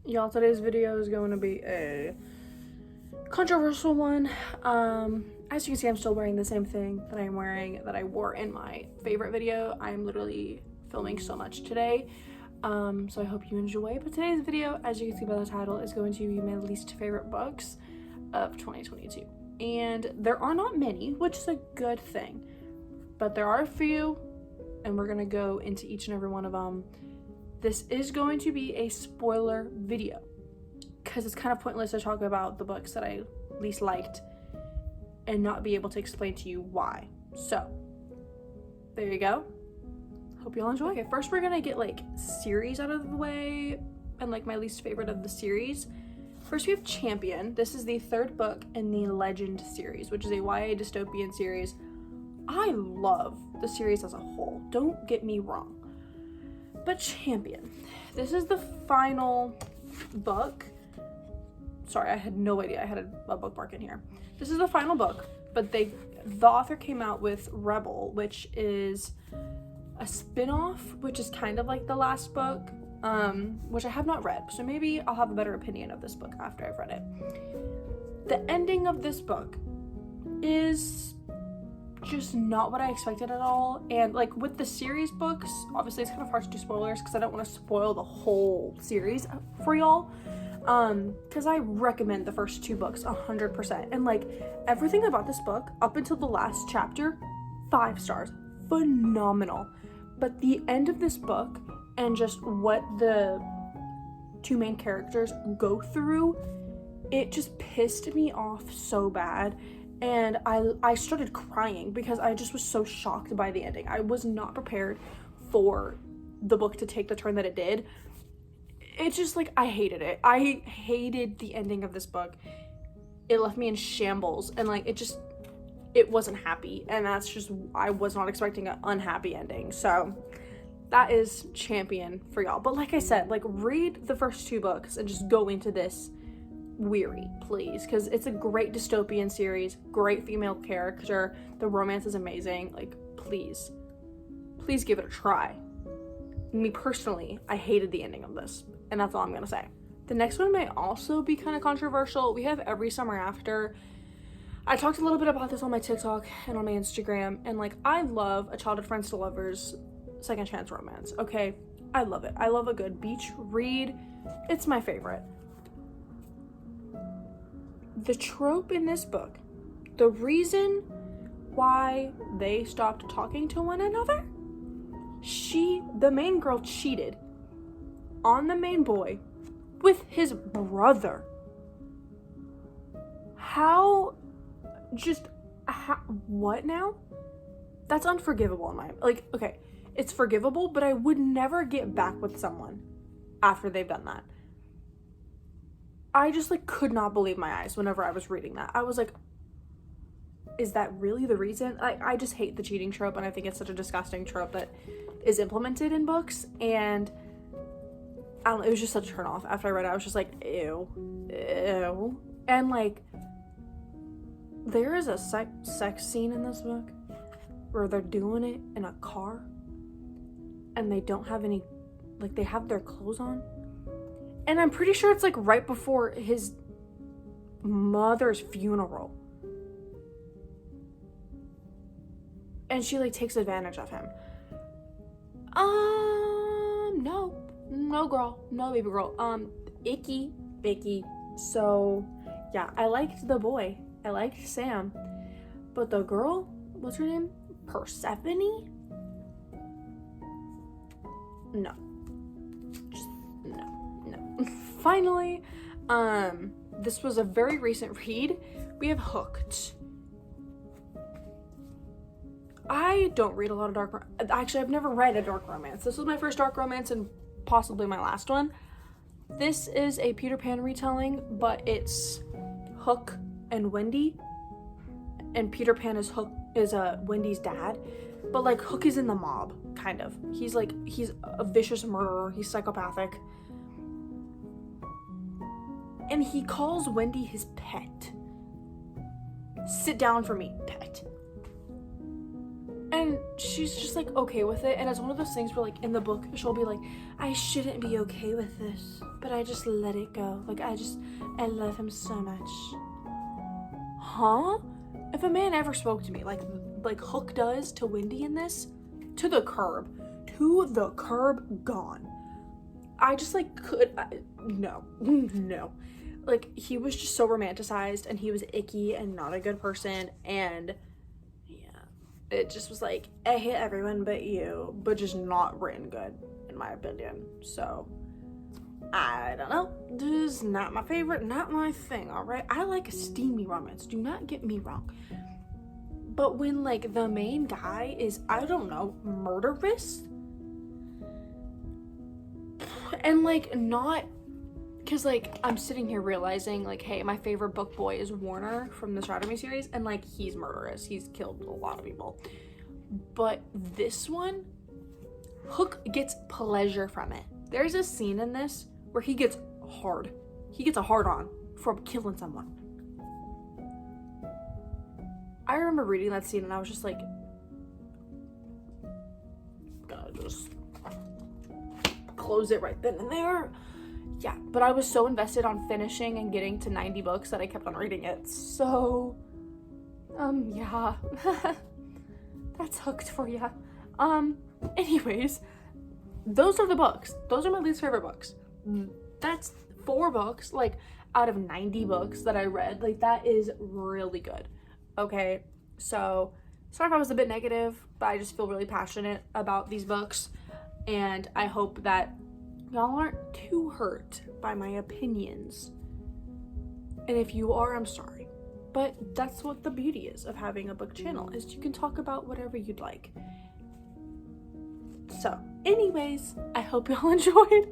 Y'all, today's video is going to be a controversial one. As you can see, I'm still wearing the same thing that I wore in my favorite video. I'm literally filming so much today, so I hope you enjoy. But today's video, as you can see by the title, is going to be my least favorite books of 2022. And there are not many, which is a good thing, but there are a few, and we're gonna go into each and every one of them. This is going to be a spoiler video because it's kind of pointless to talk about the books that I least liked and not be able to explain to you why. So there you go. Hope y'all enjoy. Okay, first we're gonna get like series out of the way and like my least favorite of the series. First we have Champion. This is the third book in the Legend series, which is a YA dystopian series. I love the series as a whole, don't get me wrong. But Champion, this is the final book. Sorry, I had no idea I had a bookmark in here. This is the final book, but the author came out with Rebel, which is a spin-off, which is kind of like the last book, which I have not read, so maybe I'll have a better opinion of this book after I've read it. The ending of this book is just not what I expected at all, and like with the series books, obviously it's kind of hard to do spoilers because I don't want to spoil the whole series for y'all, because I recommend the first two books 100%, and like everything about this book up until the last chapter, 5 stars, phenomenal. But the end of this book and just what the two main characters go through, it just pissed me off so bad. And I started crying because I just was so shocked by the ending. I was not prepared for the book to take the turn that it did. It's just like, I hated it. I hated the ending of this book. It left me in shambles, and like it wasn't happy, and that's just, I was not expecting an unhappy ending. So that is Champion for y'all. But like I said, like read the first 2 books and just go into this weary, please, because it's a great dystopian series, great female character, the romance is amazing. Like please give it a try. Me personally, I hated the ending of this, and that's all I'm gonna say. The next one may also be kind of controversial. We have Every Summer After. I talked a little bit about this on my TikTok and on my Instagram, and like I love A Childhood Friends to Lovers second chance romance. Okay, I love it. I love a good beach read. It's my favorite. The trope in this book, the reason why they stopped talking to one another, the main girl cheated on the main boy with his brother. What now? That's unforgivable in my, like, okay, it's forgivable, but I would never get back with someone after they've done that. I just like could not believe my eyes whenever I was reading that. I was like, is that really the reason? I just hate the cheating trope, and I think it's such a disgusting trope that is implemented in books, and I don't know, it was just such a turn off. After I read it, I was just like, ew. And like, there is a sex scene in this book where they're doing it in a car and they don't have any, like they have their clothes on. And I'm pretty sure it's like right before his mother's funeral. And she like takes advantage of him. No girl, no baby girl. Icky. So yeah, I liked the boy. I liked Sam. But the girl, what's her name? Persephone? No. Just no. Finally, this was a very recent read. We have Hooked. I don't read a lot of actually, I've never read a dark romance. This was my first dark romance and possibly my last one. This is a Peter Pan retelling, but it's Hook and Wendy, and Peter Pan is Wendy's dad, but like Hook is in the mob, kind of. He's a vicious murderer. He's psychopathic. And he calls Wendy his pet. Sit down for me, pet. And she's just like okay with it, and it's one of those things where like in the book she'll be like, I shouldn't be okay with this, but I just let it go. Like I love him so much. Huh? If a man ever spoke to me like Hook does to Wendy in this, to the curb, gone. I just like no. Like he was just so romanticized, and he was icky and not a good person, and it just was like, I hate everyone but you, but just not written good, in my opinion. So, I don't know. This is not my favorite, not my thing, alright? I like a steamy romance, do not get me wrong. But when, like, the main guy is, I don't know, murderous? And, like, not... Because, like, I'm sitting here realizing, like, hey, my favorite book boy is Warner from the Shadow Me series, and, like, he's murderous. He's killed a lot of people. But this one, Hook gets pleasure from it. There's a scene in this where he gets hard. He gets a hard-on from killing someone. I remember reading that scene, and I was just like, gotta just close it right then and there. Yeah, but I was so invested on finishing and getting to 90 books that I kept on reading it. So, yeah. That's Hooked for ya. Anyways, those are the books. Those are my least favorite books. That's 4 books, like, out of 90 books that I read. Like, that is really good. Okay, so, sorry if I was a bit negative, but I just feel really passionate about these books. And I hope that y'all aren't too hurt by my opinions. And if you are, I'm sorry. But that's what the beauty is of having a book channel, is you can talk about whatever you'd like. So, anyways, I hope y'all enjoyed.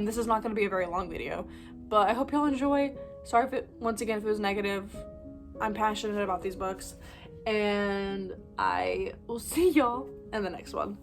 This is not going to be a very long video, but I hope y'all enjoy. Sorry if it, once again, if it was negative. I'm passionate about these books, and I will see y'all in the next one.